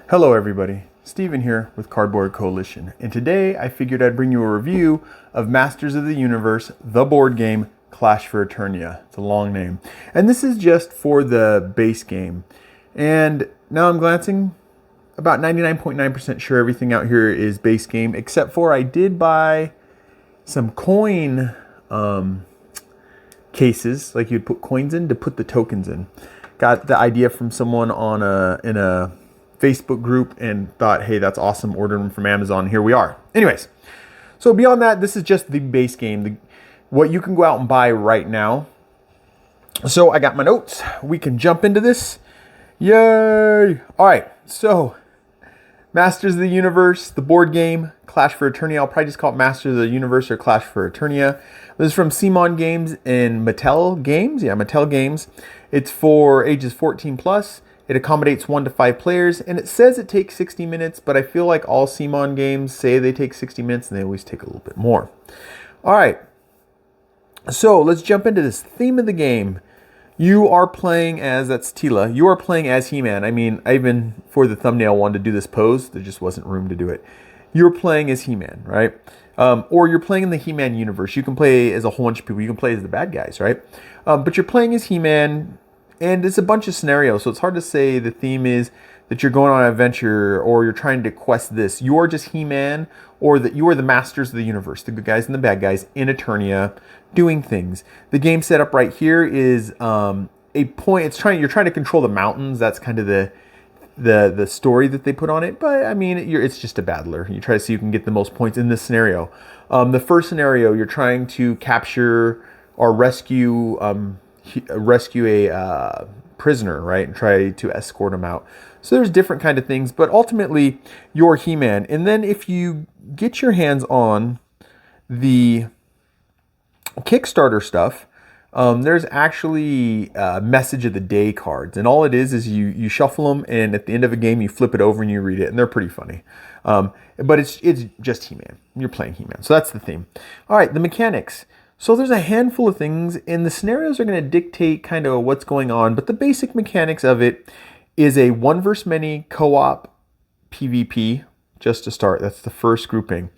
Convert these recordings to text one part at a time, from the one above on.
Hello everybody, Steven here with Cardboard Coalition, and today I figured I'd bring you a review of Masters of the Universe, the board game, Clash for Eternia. It's a long name. And this is just for the base game. And now I'm glancing, about 99.9% sure everything out here is base game, except for I did buy some coin cases, like you'd put coins in to put the tokens in. Got the idea from someone in a Facebook group and thought, hey, that's awesome. Ordered them from Amazon. Here we are. Anyways, so beyond that, this is just the base game, what you can go out and buy right now. So I got my notes. We can jump into this. Yay! All right. So Masters of the Universe, the board game, Clash for Eternia. I'll probably just call it Masters of the Universe or Clash for Eternia. This is from CMON Games and Mattel Games. Yeah, Mattel Games. It's for ages 14 plus. It accommodates 1 to 5 players, and it says it takes 60 minutes, but I feel like all CMON games say they take 60 minutes, and they always take a little bit more. All right, so let's jump into this theme of the game. You are playing as, that's Tila, you are playing as He-Man. I mean, I even, for the thumbnail, wanted to do this pose. There just wasn't room to do it. You're playing as He-Man, right? Or you're playing in the He-Man universe. You can play as a whole bunch of people. You can play as the bad guys, right? But you're playing as He-Man. And it's a bunch of scenarios, so it's hard to say the theme is that you're going on an adventure or you're trying to quest this. You're just He-Man, or that you are the masters of the universe, the good guys and the bad guys in Eternia, doing things. The game setup right here is a point. You're trying to control the mountains. That's kind of the story that they put on it. But I mean, it's just a battler. You try to see who can get the most points in this scenario. The first scenario, you're trying to capture or rescue a prisoner, right, and try to escort him out. So there's different kind of things, but ultimately you're He-Man. And then if you get your hands on the Kickstarter stuff, there's actually message of the day cards, and all it is you shuffle them, and at the end of a game you flip it over and you read it, and they're pretty funny. But it's just He-Man. You're playing He-Man, so that's the theme. All right, the mechanics. So there's a handful of things, and the scenarios are going to dictate kind of what's going on, but the basic mechanics of it is a 1 vs. many co-op PvP, just to start. That's the first grouping.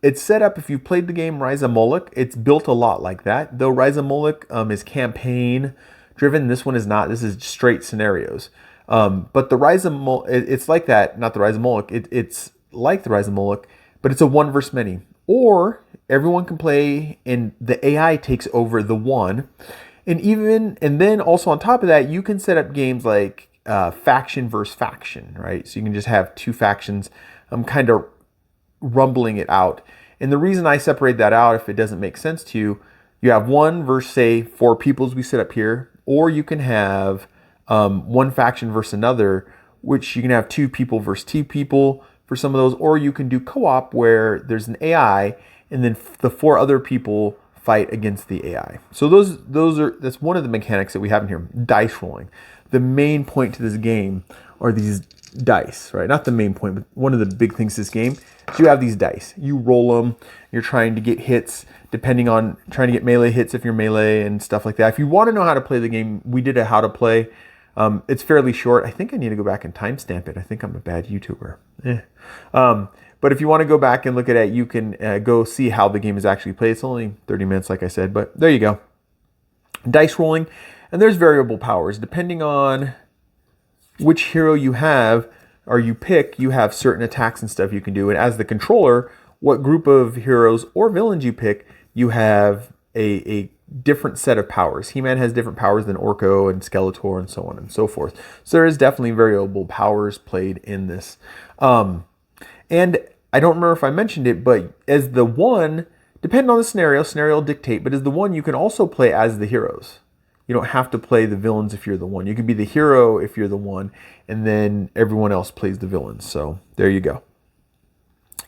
It's set up, if you've played the game Rise of Moloch, it's built a lot like that. Though Rise of Moloch is campaign driven, this one is not. This is straight scenarios. But the Rise of Moloch, it's like that, not the Rise of Moloch. It's like the Rise of Moloch, but it's a 1 vs. many. Or everyone can play and the AI takes over the one. And then also on top of that, you can set up games like faction versus faction, right? So you can just have 2 factions kind of rumbling it out. And the reason I separate that out, if it doesn't make sense to you, you have 1 versus, say, 4 peoples we set up here, or you can have 1 faction versus another, which you can have 2 people versus 2 people for some of those, or you can do co-op where there's an AI and then the 4 other people fight against the AI. So that's one of the mechanics that we have in here. Dice rolling. The main point to this game are these dice, right? Not the main point, but one of the big things to this game is you have these dice. You roll them. You're trying to get hits, trying to get melee hits if you're melee and stuff like that. If you want to know how to play the game, we did a how to play. It's fairly short. I think I need to go back and timestamp it. I think I'm a bad YouTuber. But if you want to go back and look at it, you can go see how the game is actually played. It's only 30 minutes, like I said, but there you go. Dice rolling, and there's variable powers. Depending on which hero you have or you pick, you have certain attacks and stuff you can do. And as the controller, what group of heroes or villains you pick, you have a different set of powers. He-Man has different powers than Orko and Skeletor and so on and so forth. So there is definitely variable powers played in this. And I don't remember if I mentioned it, but as the one, depending on the scenario will dictate, but as the one, you can also play as the heroes. You don't have to play the villains if you're the one. You can be the hero if you're the one, and then everyone else plays the villains. So there you go.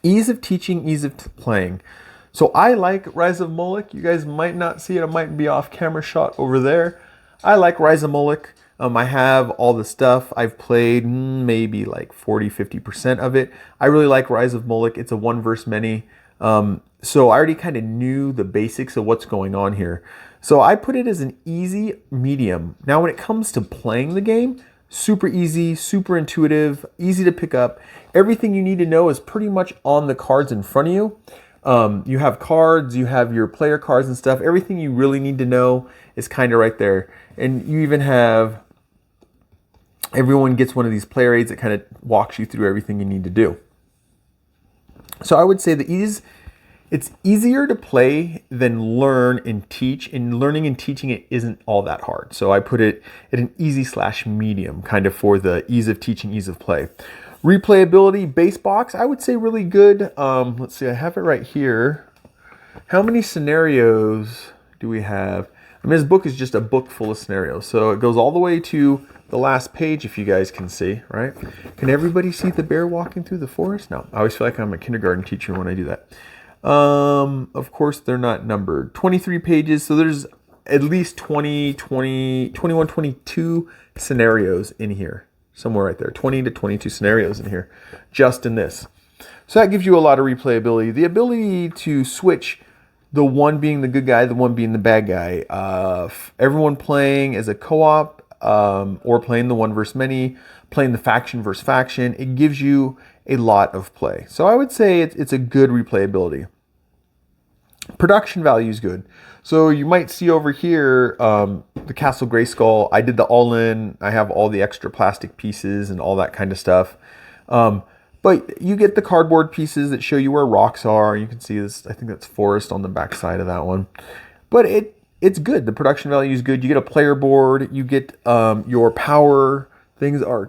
Ease of teaching, ease of playing. So I like Rise of Moloch. You guys might not see it. It might be off camera shot over there. I like Rise of Moloch. I have all the stuff. I've played maybe like 40-50% of it. I really like Rise of Moloch. It's a 1 vs. many. So I already kind of knew the basics of what's going on here. So I put it as an easy medium. Now when it comes to playing the game, Super easy, super intuitive, easy to pick up. Everything you need to know is pretty much on the cards in front of you. You have cards, you have your player cards and stuff. Everything you really need to know is kind of right there. And you even have, everyone gets one of these player aids that kind of walks you through everything you need to do. So I would say it's easier to play than learn and teach, and learning and teaching it isn't all that hard. So I put it at an easy/medium, kind of for the ease of teaching, ease of play. Replayability, base box, I would say really good. Let's see, I have it right here. How many scenarios do we have? I mean, this book is just a book full of scenarios. So it goes all the way to the last page, if you guys can see, right? Can everybody see the bear walking through the forest? No, I always feel like I'm a kindergarten teacher when I do that. Of course, they're not numbered. 23 pages, so there's at least 21, 22 scenarios in here. Somewhere right there. 20 to 22 scenarios in here, just in this. So that gives you a lot of replayability. The ability to switch, the one being the good guy, the one being the bad guy. Everyone playing as a co-op, or playing the one versus many, playing the faction versus faction. It gives you a lot of play. So I would say it's a good replayability. Production value is good. So you might see over here, the Castle Grayskull. I did the all-in. I have all the extra plastic pieces and all that kind of stuff. But you get the cardboard pieces that show you where rocks are. You can see this, I think that's forest on the back side of that one. But it's good. The production value is good. You get a player board. You get your power things are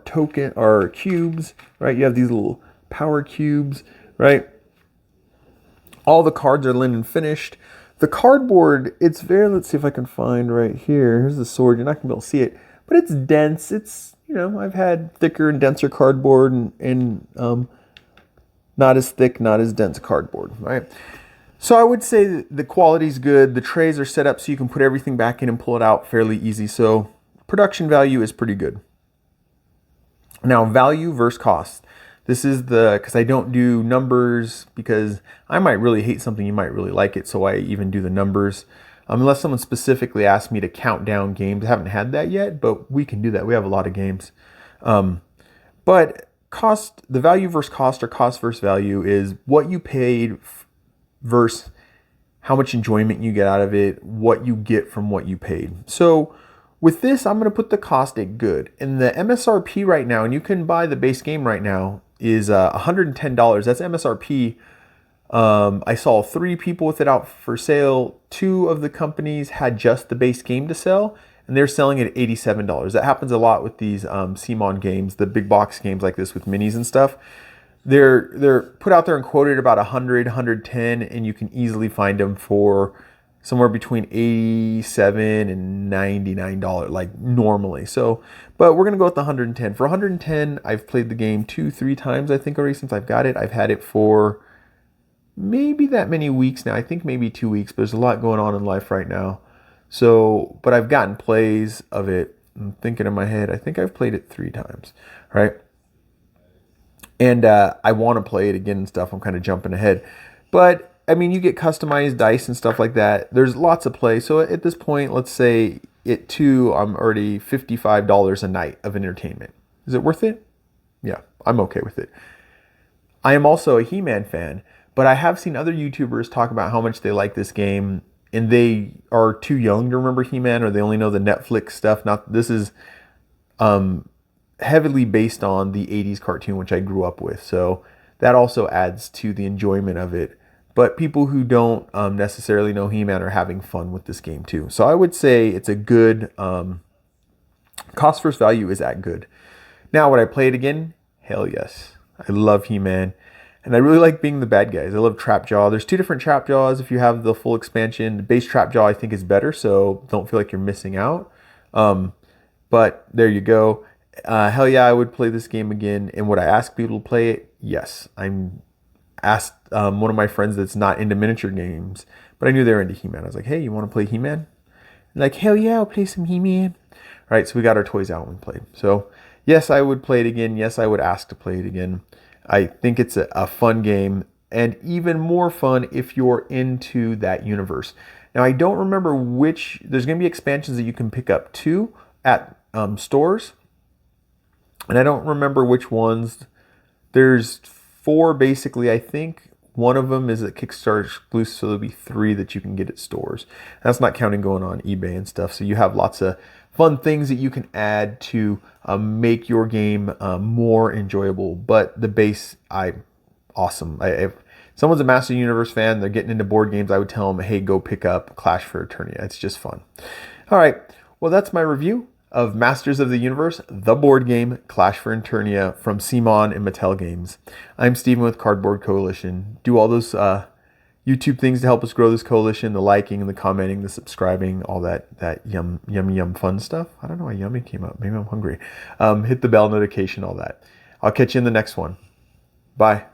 cubes, right? You have these little power cubes, right? All the cards are linen finished. The cardboard, it's very, let's see if I can find right here. Here's the sword. You're not going to be able to see it, but it's dense. It's, I've had thicker and denser cardboard and not as thick, not as dense cardboard, right? So I would say the quality's good. The trays are set up so you can put everything back in and pull it out fairly easy. So production value is pretty good. Now, value versus cost. This is because I don't do numbers because I might really hate something, you might really like it, so I even do the numbers. Unless someone specifically asked me to count down games. I haven't had that yet, but we can do that. We have a lot of games. But cost, the value versus cost or cost versus value is what you paid versus how much enjoyment you get out of it, what you get from what you paid. So with this, I'm going to put the cost at good. And the MSRP right now, and you can buy the base game right now, is $110. That's MSRP. I saw 3 people with it out for sale. 2 of the companies had just the base game to sell, and they're selling it at $87. That happens a lot with these CMON games, the big box games like this with minis and stuff. They're put out there and quoted about 100, 110, and you can easily find them for somewhere between $87 and $99, like normally. So, but we're gonna go with the 110. For 110, I've played the game 2-3 times, I think, already since I've got it. I've had it for maybe that many weeks now. I think maybe 2 weeks, but there's a lot going on in life right now. So, but I've gotten plays of it. I'm thinking in my head, I think I've played it 3 times, right? And I want to play it again and stuff. I'm kind of jumping ahead. But, I mean, you get customized dice and stuff like that. There's lots of play. So at this point, let's say at 2, I'm already $55 a night of entertainment. Is it worth it? Yeah, I'm okay with it. I am also a He-Man fan, but I have seen other YouTubers talk about how much they like this game, and they are too young to remember He-Man, or they only know the Netflix stuff. This is heavily based on the 80s cartoon, which I grew up with. So that also adds to the enjoyment of it. But people who don't necessarily know He-Man are having fun with this game too. So I would say it's a good, cost versus value is at good. Now, would I play it again? Hell yes. I love He-Man. And I really like being the bad guys. I love Trapjaw. There's 2 different Trapjaws if you have the full expansion. The base Trapjaw I think is better, so don't feel like you're missing out. But there you go. Hell yeah, I would play this game again. And would I ask people to play it? Yes. I'm asked one of my friends that's not into miniature games, but I knew they were into He-Man. I was like, hey, you want to play He-Man? Like, hell yeah, I'll play some He-Man. All right, so we got our toys out and we played. So yes, I would play it again. Yes, I would ask to play it again. I think it's a fun game, and even more fun if you're into that universe. Now, I don't remember there's going to be expansions that you can pick up too at stores. And I don't remember which ones. There's 4 basically, I think. One of them is a Kickstarter exclusive, so there'll be 3 that you can get at stores. That's not counting going on eBay and stuff. So you have lots of fun things that you can add to make your game more enjoyable. But the base, awesome. If someone's a Master Universe fan, they're getting into board games, I would tell them, hey, go pick up Clash for Eternia. It's just fun. All right. Well, that's my review of Masters of the Universe, the board game Clash for Eternia from CMON and Mattel Games. I'm Steven with Cardboard Coalition. Do all those YouTube things to help us grow this coalition, the liking and the commenting, the subscribing, all that yum fun stuff. I don't know why yummy came up. Maybe I'm hungry. Hit the bell notification, all that. I'll catch you in the next one. Bye.